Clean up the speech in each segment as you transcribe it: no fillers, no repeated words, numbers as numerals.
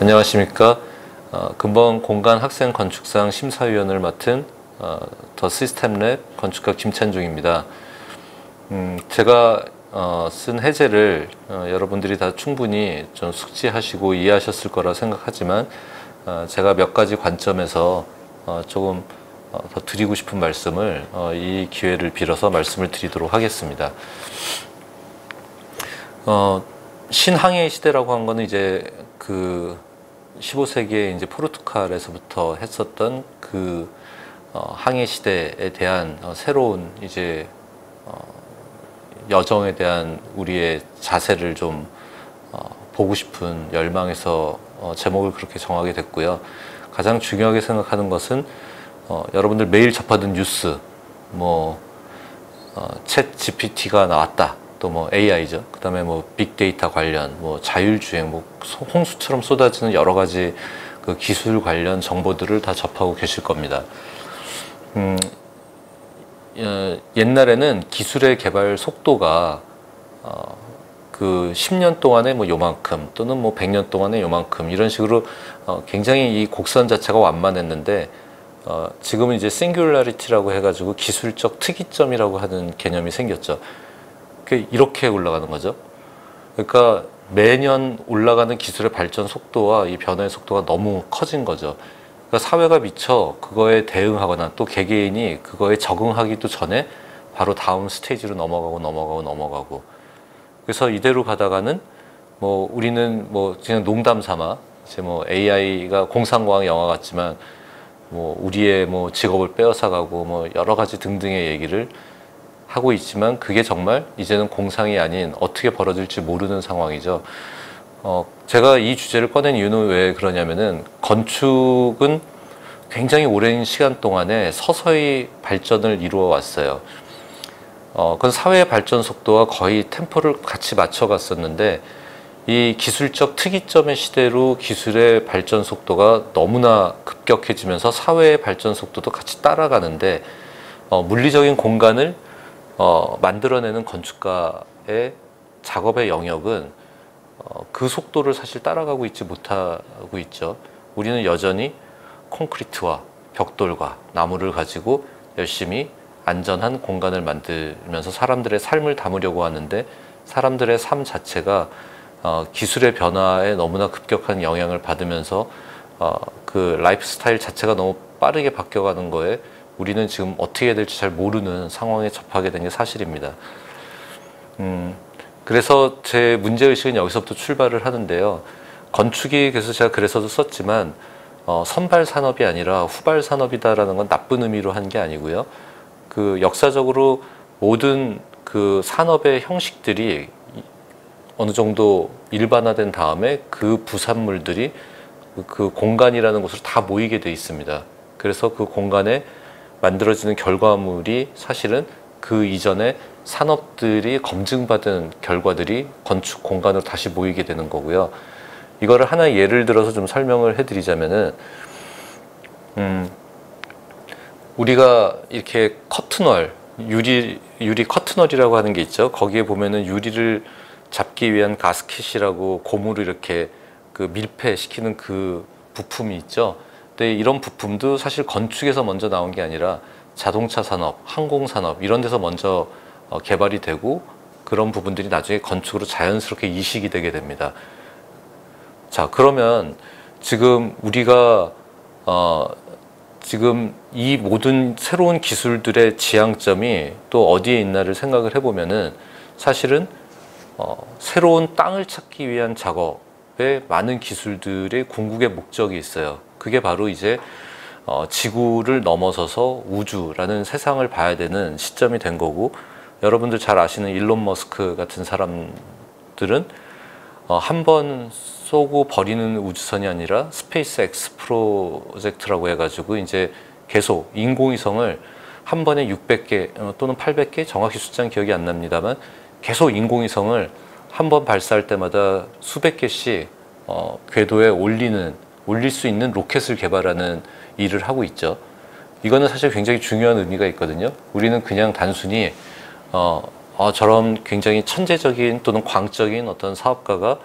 안녕하십니까. 근본 공간 학생 건축상 심사위원을 맡은 더 시스템랩 건축가 김찬중입니다. 제가 쓴 해제를 여러분들이 다 충분히 좀 숙지하시고 이해하셨을 거라 생각하지만 제가 몇 가지 관점에서 조금 더 드리고 싶은 말씀을 이 기회를 빌어서 말씀을 드리도록 하겠습니다. 신항해 시대라고 한 거는 이제 그 15세기에 이제 포르투갈에서부터 했었던 그 항해 시대에 대한 새로운 이제 여정에 대한 우리의 자세를 좀 보고 싶은 열망에서 제목을 그렇게 정하게 됐고요. 가장 중요하게 생각하는 것은 여러분들 매일 접하는 뉴스, 챗 GPT가 나왔다. 또 AI죠. 그 다음에 빅데이터 관련, 자율주행, 홍수처럼 쏟아지는 여러 가지 그 기술 관련 정보들을 다 접하고 계실 겁니다. 옛날에는 기술의 개발 속도가 그 10년 동안에 요만큼 또는 100년 동안에 요만큼 이런 식으로 굉장히 이 곡선 자체가 완만했는데 지금은 이제 싱귤라리티라고 해가지고 기술적 특이점이라고 하는 개념이 생겼죠. 이렇게 올라가는 거죠. 그러니까 매년 올라가는 기술의 발전 속도와 이 변화의 속도가 너무 커진 거죠. 그러니까 사회가 미처 그거에 대응하거나 또 개개인이 그거에 적응하기도 전에 바로 다음 스테이지로 넘어가고 그래서 이대로 가다가는 우리는 그냥 농담 삼아 이제 AI가 공상과학 영화 같지만 우리의 직업을 빼앗아가고 여러 가지 등등의 얘기를 하고 있지만 그게 정말 이제는 공상이 아닌 어떻게 벌어질지 모르는 상황이죠. 제가 이 주제를 꺼낸 이유는 왜 그러냐면은 건축은 굉장히 오랜 시간 동안에 서서히 발전을 이루어 왔어요. 그건 사회의 발전 속도와 거의 템포를 같이 맞춰갔었는데 이 기술적 특이점의 시대로 기술의 발전 속도가 너무나 급격해지면서 사회의 발전 속도도 같이 따라가는데 물리적인 공간을 만들어내는 건축가의 작업의 영역은 그 속도를 사실 따라가고 있지 못하고 있죠. 우리는 여전히 콘크리트와 벽돌과 나무를 가지고 열심히 안전한 공간을 만들면서 사람들의 삶을 담으려고 하는데 사람들의 삶 자체가 기술의 변화에 너무나 급격한 영향을 받으면서 그 라이프 스타일 자체가 너무 빠르게 바뀌어가는 거에 우리는 지금 어떻게 해야 될지 잘 모르는 상황에 접하게 된 게 사실입니다. 그래서 제 문제의식은 여기서부터 출발을 하는데요. 건축이 그래서 제가 글에서도 썼지만 선발 산업이 아니라 후발 산업이다라는 건 나쁜 의미로 한 게 아니고요. 그 역사적으로 모든 그 산업의 형식들이 어느 정도 일반화된 다음에 그 부산물들이 그 공간이라는 곳으로 다 모이게 돼 있습니다. 그래서 그 공간에 만들어지는 결과물이 사실은 그 이전에 산업들이 검증받은 결과들이 건축 공간으로 다시 모이게 되는 거고요. 이거를 하나의 예를 들어서 좀 설명을 해드리자면은 우리가 이렇게 커튼월, 유리 커튼월이라고 하는 게 있죠. 거기에 보면은 유리를 잡기 위한 가스켓이라고 고무를 이렇게 그 밀폐시키는 그 부품이 있죠. 근데 이런 부품도 사실 건축에서 먼저 나온 게 아니라 자동차 산업, 항공 산업 이런 데서 먼저 개발이 되고 그런 부분들이 나중에 건축으로 자연스럽게 이식이 되게 됩니다. 자, 그러면 지금 우리가 지금 이 모든 새로운 기술들의 지향점이 또 어디에 있나를 생각을 해보면은 사실은 새로운 땅을 찾기 위한 작업에 많은 기술들의 궁극의 목적이 있어요. 그게 바로 이제 지구를 넘어서서 우주라는 세상을 봐야 되는 시점이 된 거고, 여러분들 잘 아시는 일론 머스크 같은 사람들은 한 번 쏘고 버리는 우주선이 아니라 스페이스 X 프로젝트라고 해가지고 이제 계속 인공위성을 한 번에 600개 또는 800개 정확히 숫자는 기억이 안 납니다만 계속 인공위성을 한 번 발사할 때마다 수백 개씩 궤도에 올릴 수 있는 로켓을 개발하는 일을 하고 있죠. 이거는 사실 굉장히 중요한 의미가 있거든요. 우리는 그냥 단순히 저런 굉장히 천재적인 또는 광적인 어떤 사업가가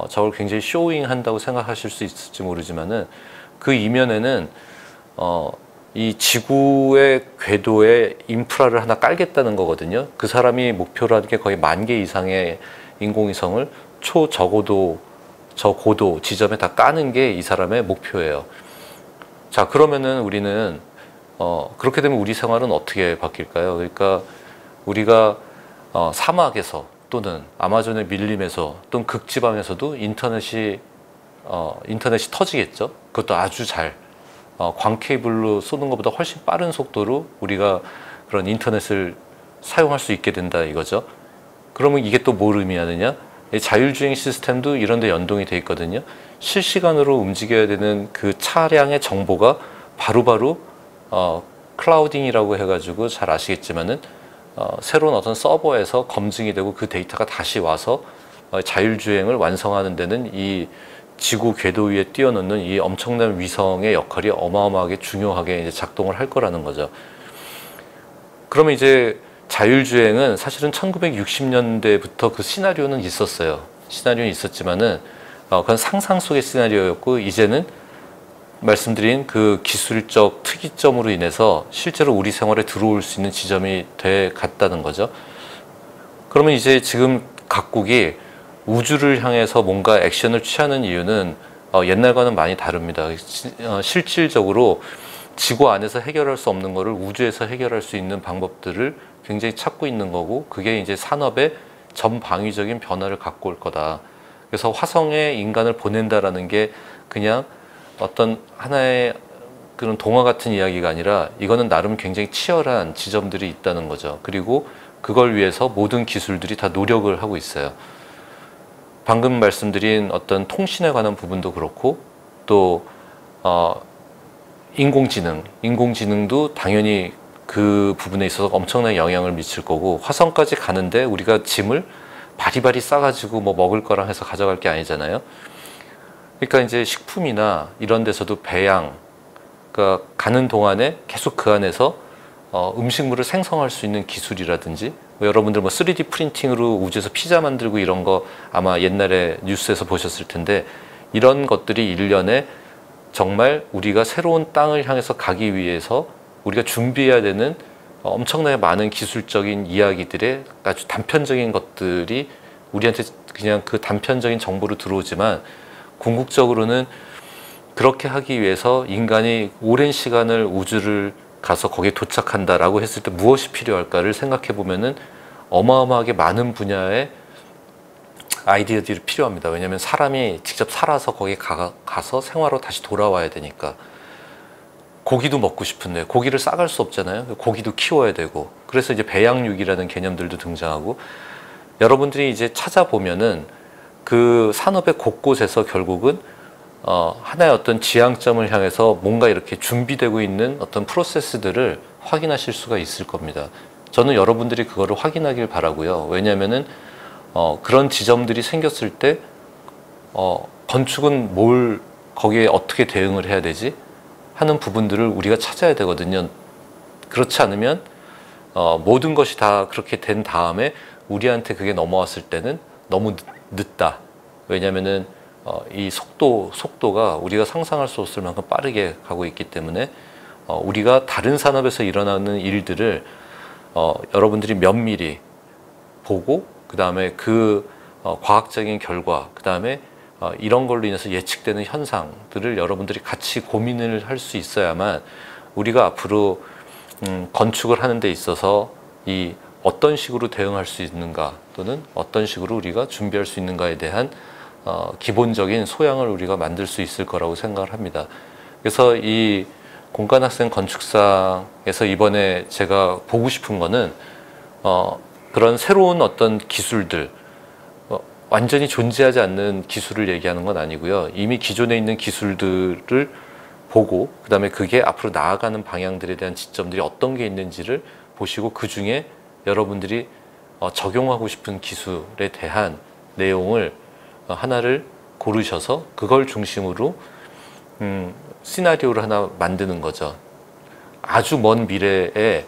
저걸 굉장히 쇼잉한다고 생각하실 수 있을지 모르지만은 그 이면에는 이 지구의 궤도에 인프라를 하나 깔겠다는 거거든요. 그 사람이 목표로 하는 게 거의 10,000개 이상의 인공위성을 저고도 지점에 다 까는 게 이 사람의 목표예요. 자, 그러면은 우리는 그렇게 되면 우리 생활은 어떻게 바뀔까요? 그러니까 우리가 사막에서 또는 아마존의 밀림에서 또는 극지방에서도 인터넷이 터지겠죠. 그것도 아주 잘 광 케이블로 쏘는 것보다 훨씬 빠른 속도로 우리가 그런 인터넷을 사용할 수 있게 된다 이거죠. 그러면 이게 또 뭘 의미하느냐? 자율주행 시스템도 이런 데 연동이 돼 있거든요. 실시간으로 움직여야 되는 그 차량의 정보가 바로바로 클라우딩이라고 해가지고 잘 아시겠지만은 새로운 어떤 서버에서 검증이 되고 그 데이터가 다시 와서 자율주행을 완성하는 데는 이 지구 궤도 위에 띄워놓는 이 엄청난 위성의 역할이 어마어마하게 중요하게 이제 작동을 할 거라는 거죠. 그러면 이제 자율주행은 사실은 1960년대부터 그 시나리오는 있었어요. 시나리오는 있었지만은 그건 상상 속의 시나리오였고, 이제는 말씀드린 그 기술적 특이점으로 인해서 실제로 우리 생활에 들어올 수 있는 지점이 돼 갔다는 거죠. 그러면 이제 지금 각국이 우주를 향해서 뭔가 액션을 취하는 이유는 옛날과는 많이 다릅니다. 실질적으로 지구 안에서 해결할 수 없는 거를 우주에서 해결할 수 있는 방법들을 굉장히 찾고 있는 거고, 그게 이제 산업의 전방위적인 변화를 갖고 올 거다. 그래서 화성에 인간을 보낸다라는 게 그냥 어떤 하나의 그런 동화 같은 이야기가 아니라 이거는 나름 굉장히 치열한 지점들이 있다는 거죠. 그리고 그걸 위해서 모든 기술들이 다 노력을 하고 있어요. 방금 말씀드린 어떤 통신에 관한 부분도 그렇고, 또 인공지능도 당연히 그 부분에 있어서 엄청난 영향을 미칠 거고, 화성까지 가는데 우리가 짐을 바리바리 싸가지고 뭐 먹을 거랑 해서 가져갈 게 아니잖아요. 그러니까 이제 식품이나 이런 데서도 배양, 그러니까 가는 동안에 계속 그 안에서 음식물을 생성할 수 있는 기술이라든지, 여러분들 뭐 3D 프린팅으로 우주에서 피자 만들고 이런 거 아마 옛날에 뉴스에서 보셨을 텐데, 이런 것들이 일련에 정말 우리가 새로운 땅을 향해서 가기 위해서 우리가 준비해야 되는 엄청나게 많은 기술적인 이야기들의 아주 단편적인 것들이 우리한테 그냥 그 단편적인 정보로 들어오지만, 궁극적으로는 그렇게 하기 위해서 인간이 오랜 시간을 우주를 가서 거기에 도착한다라고 했을 때 무엇이 필요할까를 생각해 보면은 어마어마하게 많은 분야의 아이디어들이 필요합니다. 왜냐하면 사람이 직접 살아서 거기에 가서 생활로 다시 돌아와야 되니까. 고기도 먹고 싶은데 고기를 싸갈 수 없잖아요. 고기도 키워야 되고. 그래서 이제 배양육이라는 개념들도 등장하고, 여러분들이 이제 찾아보면은 그 산업의 곳곳에서 결국은 하나의 어떤 지향점을 향해서 뭔가 이렇게 준비되고 있는 어떤 프로세스들을 확인하실 수가 있을 겁니다. 저는 여러분들이 그거를 확인하길 바라고요. 왜냐하면은 그런 지점들이 생겼을 때 건축은 거기에 어떻게 대응을 해야 되지 하는 부분들을 우리가 찾아야 되거든요. 그렇지 않으면 모든 것이 다 그렇게 된 다음에 우리한테 그게 넘어왔을 때는 너무 늦다. 왜냐하면은 이 속도가 우리가 상상할 수 없을 만큼 빠르게 가고 있기 때문에 우리가 다른 산업에서 일어나는 일들을 여러분들이 면밀히 보고, 그 다음에 그 과학적인 결과, 그 다음에 이런 걸로 인해서 예측되는 현상들을 여러분들이 같이 고민을 할 수 있어야만 우리가 앞으로 건축을 하는 데 있어서 이 어떤 식으로 대응할 수 있는가, 또는 어떤 식으로 우리가 준비할 수 있는가에 대한 기본적인 소양을 우리가 만들 수 있을 거라고 생각을 합니다. 그래서 이 공관학생 건축상에서 이번에 제가 보고 싶은 거는 그런 새로운 어떤 기술들, 완전히 존재하지 않는 기술을 얘기하는 건 아니고요. 이미 기존에 있는 기술들을 보고, 그 다음에 그게 앞으로 나아가는 방향들에 대한 지점들이 어떤 게 있는지를 보시고, 그 중에 여러분들이 적용하고 싶은 기술에 대한 내용을 하나를 고르셔서 그걸 중심으로 시나리오를 하나 만드는 거죠. 아주 먼 미래에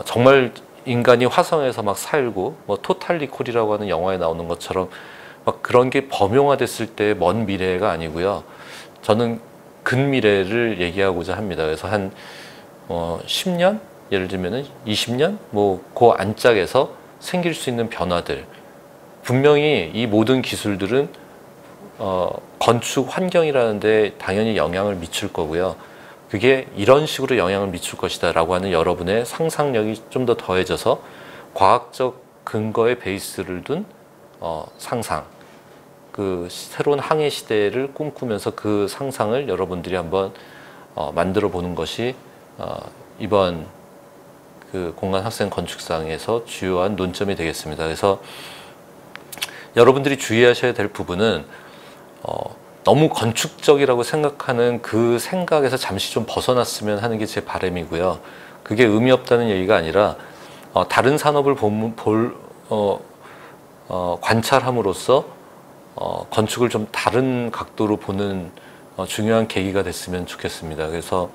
정말 인간이 화성에서 막 살고, 뭐 토탈 리콜이라고 하는 영화에 나오는 것처럼 막 그런 게 범용화됐을 때 먼 미래가 아니고요. 저는 근미래를 얘기하고자 합니다. 그래서 한 10년? 예를 들면은 20년? 뭐 그 안짝에서 생길 수 있는 변화들. 분명히 이 모든 기술들은 건축 환경이라는 데 당연히 영향을 미칠 거고요. 그게 이런 식으로 영향을 미칠 것이다 라고 하는 여러분의 상상력이 좀 더 더해져서 과학적 근거의 베이스를 둔 상상, 그 새로운 항해 시대를 꿈꾸면서 그 상상을 여러분들이 한번 만들어 보는 것이 이번 그 공간 학생 건축상에서 주요한 논점이 되겠습니다. 그래서 여러분들이 주의하셔야 될 부분은 너무 건축적이라고 생각하는 그 생각에서 잠시 좀 벗어났으면 하는 게 제 바람이고요. 그게 의미 없다는 얘기가 아니라 다른 산업을 관찰함으로써 건축을 좀 다른 각도로 보는 중요한 계기가 됐으면 좋겠습니다. 그래서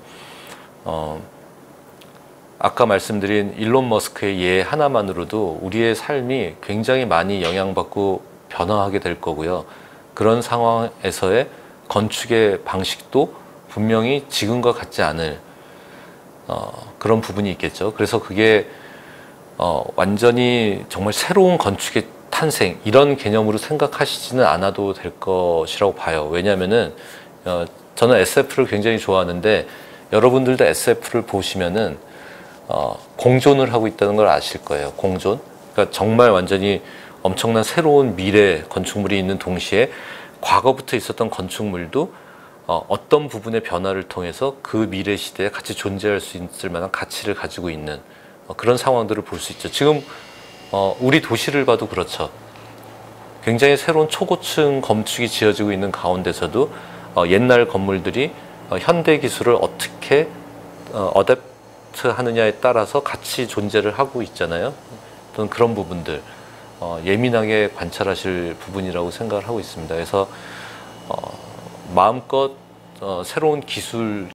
아까 말씀드린 일론 머스크의 예 하나만으로도 우리의 삶이 굉장히 많이 영향받고 변화하게 될 거고요. 그런 상황에서의 건축의 방식도 분명히 지금과 같지 않을 그런 부분이 있겠죠. 그래서 그게 완전히 정말 새로운 건축의 탄생 이런 개념으로 생각하시지는 않아도 될 것이라고 봐요. 왜냐하면은 저는 SF를 굉장히 좋아하는데 여러분들도 SF를 보시면은 공존을 하고 있다는 걸 아실 거예요. 공존. 그러니까 정말 완전히 엄청난 새로운 미래 건축물이 있는 동시에 과거부터 있었던 건축물도 어떤 부분의 변화를 통해서 그 미래 시대에 같이 존재할 수 있을 만한 가치를 가지고 있는 그런 상황들을 볼 수 있죠. 지금 우리 도시를 봐도 그렇죠. 굉장히 새로운 초고층 건축이 지어지고 있는 가운데서도 옛날 건물들이 현대 기술을 어떻게 어댑트 하느냐에 따라서 같이 존재를 하고 있잖아요. 어떤 그런 부분들 예민하게 관찰하실 부분이라고 생각을 하고 있습니다. 그래서 마음껏 새로운 기술